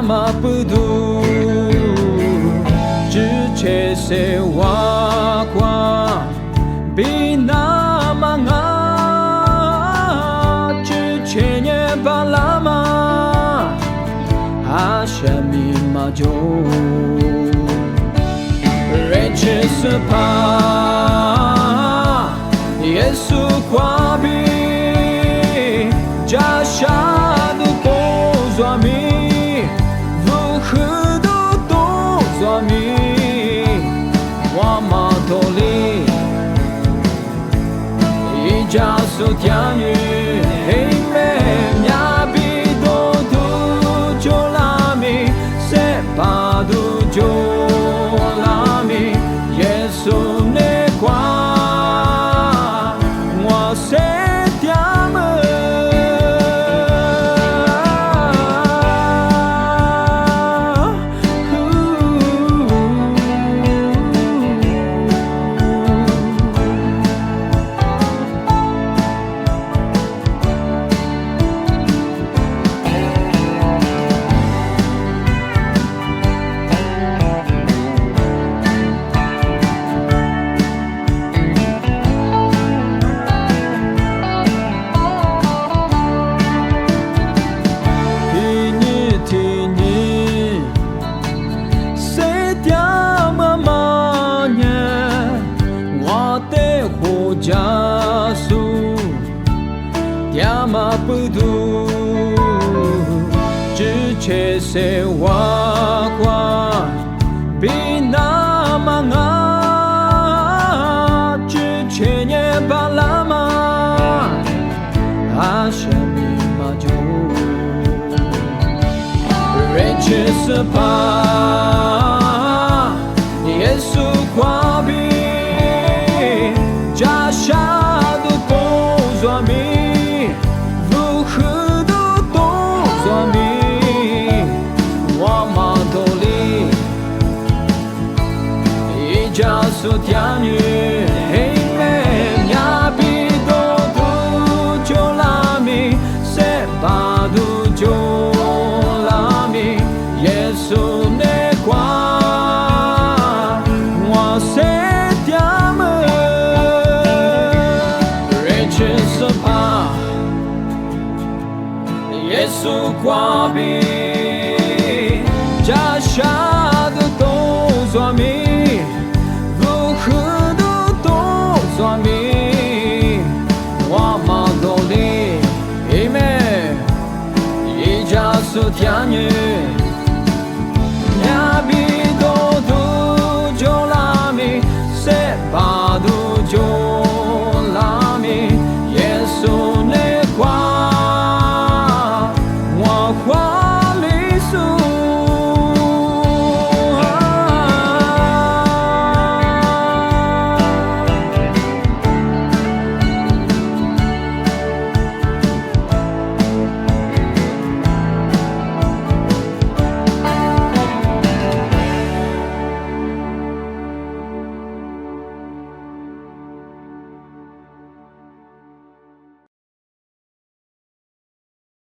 嘛不读，只切些话话，比那么啊，只切也巴拉嘛，阿什米嘛就，人切是怕，耶稣挂比，加下的工作米。加速天雨，黑妹呀比多度就拉米，谁把度就拉米，耶稣那瓜，我谁点么？加速，呀嘛不读，只切些话话，比那么啊，只切也巴拉嘛，阿什米嘛就，人切是怕，耶稣挂比。加下的工作米，如何的动作米，我马兜里，一加速天雨，黑妹呀比多度就拉米，谁把度就拉米，耶稣那瓜，我谁？耶稣挂比，加下的动作米，如何的动作米，我马兜里，一妹，一加速天雨，呀比。